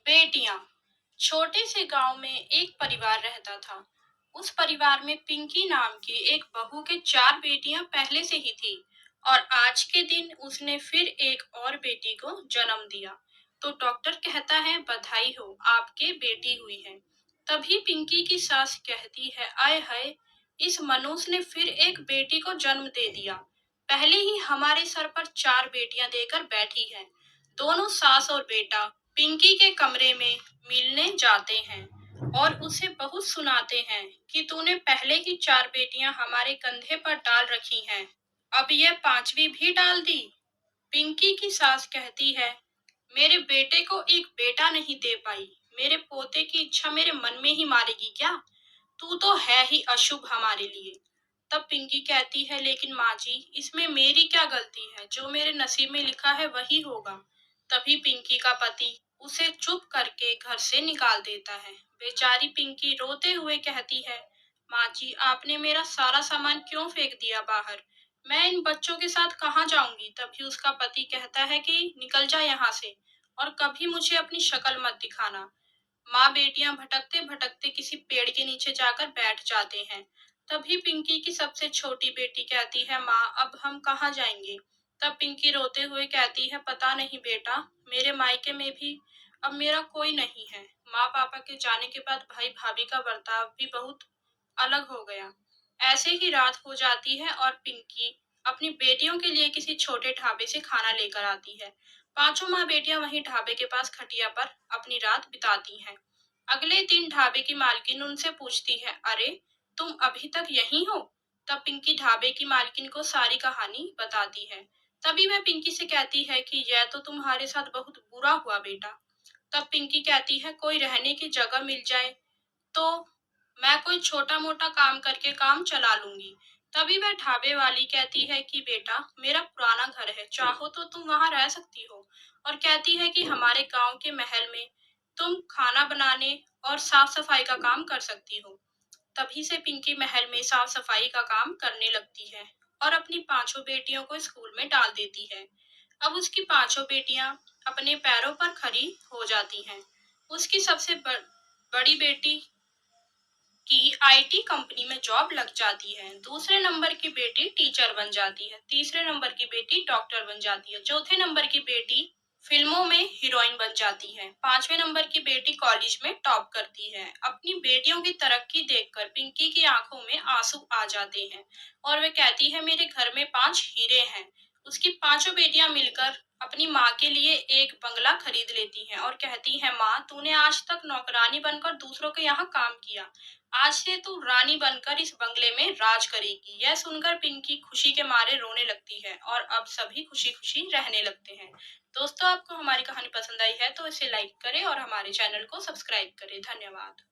बेटियां। छोटे से गांव में एक परिवार रहता था। उस परिवार में पिंकी नाम की एक बहू के चार बेटियां पहले से ही थी और आज के दिन उसने फिर एक और बेटी को जन्म दिया। तो डॉक्टर कहता है बधाई हो, आपके बेटी हुई है। तभी पिंकी की सास कहती है आय हाय, इस मनुष्य ने फिर एक बेटी को जन्म दे दिया। पहले ही हमारे सर पर चार बेटियां देकर बैठी है। दोनों सास और बेटा पिंकी के कमरे में मिलने जाते हैं और उसे बहुत सुनाते हैं कि तूने पहले की चार बेटियां हमारे कंधे पर डाल रखी हैं, अब यह पांचवी भी डाल दी। पिंकी की सास कहती है मेरे बेटे को एक बेटा नहीं दे पाई, मेरे पोते की इच्छा मेरे मन में ही मारेगी क्या? तू तो है ही अशुभ हमारे लिए। तब पिंकी कहती है लेकिन माँ जी, इसमें मेरी क्या गलती है? जो मेरे नसीब में लिखा है वही होगा। तभी पिंकी का पति उसे चुप करके घर से निकाल देता है। बेचारी पिंकी रोते हुए कहती है माँ जी, आपने मेरा सारा सामान क्यों फेंक दिया बाहर? मैं इन बच्चों के साथ कहाँ जाऊंगी? तभी उसका पति कहता है कि निकल जा यहाँ से और कभी मुझे अपनी शक्ल मत दिखाना। माँ बेटियां भटकते भटकते किसी पेड़ के नीचे जाकर बैठ जाते हैं। तभी पिंकी की सबसे छोटी बेटी कहती है माँ, अब हम कहाँ जाएंगे? तब पिंकी रोते हुए कहती है पता नहीं बेटा, मेरे मायके में भी अब मेरा कोई नहीं है। माँ पापा के जाने के बाद भाई भाभी का बर्ताव भी बहुत अलग हो गया। ऐसे ही रात हो जाती है और पिंकी अपनी बेटियों के लिए किसी छोटे ढाबे से खाना लेकर आती है। पांचों माँ बेटियां वहीं ढाबे के पास खटिया पर अपनी रात बिताती हैं। अगले दिन ढाबे की मालकिन उनसे पूछती है अरे, तुम अभी तक यहीं हो? तब पिंकी ढाबे की मालकिन को सारी कहानी बताती है। तभी वह पिंकी से कहती है कि यह तो तुम्हारे साथ बहुत बुरा हुआ बेटा। तब पिंकी कहती है कोई रहने की जगह मिल जाए तो मैं कोई छोटा मोटा काम करके काम चला लूंगी। तभी वह ढाबे वाली कहती है कि बेटा, मेरा पुराना घर है, चाहो तो तुम वहां रह सकती हो। और कहती है कि हमारे गांव के महल में तुम खाना बनाने और साफ सफाई का काम कर सकती हो। तभी से पिंकी महल में साफ सफाई का काम करने लगती है और अपनी पांचों बेटियों को स्कूल में डाल देती है। अब उसकी पांचों बेटियां अपने पैरों पर खड़ी हो जाती हैं। उसकी सबसे बड़ी बेटी की आईटी कंपनी में जॉब लग जाती है। दूसरे नंबर की बेटी टीचर बन जाती है। तीसरे नंबर की बेटी डॉक्टर बन जाती है। चौथे नंबर की बेटी फिल्मों में हीरोइन बन जाती है। पांचवें नंबर की बेटी कॉलेज में टॉप करती है। अपनी बेटियों की तरक्की देखकर पिंकी की आंखों में आंसू आ जाते हैं और वह कहती है मेरे घर में पांच हीरे हैं। उसकी पांचों बेटियां मिलकर अपनी माँ के लिए एक बंगला खरीद लेती हैं और कहती है माँ, तूने आज तक नौकरानी बनकर दूसरों के यहाँ काम किया, आज से तू रानी बनकर इस बंगले में राज करेगी। यह सुनकर पिंकी खुशी के मारे रोने लगती है और अब सभी खुशी खुशी रहने लगते हैं। दोस्तों, आपको हमारी कहानी पसंद आई है तो इसे लाइक करें और हमारे चैनल को सब्सक्राइब करें। धन्यवाद।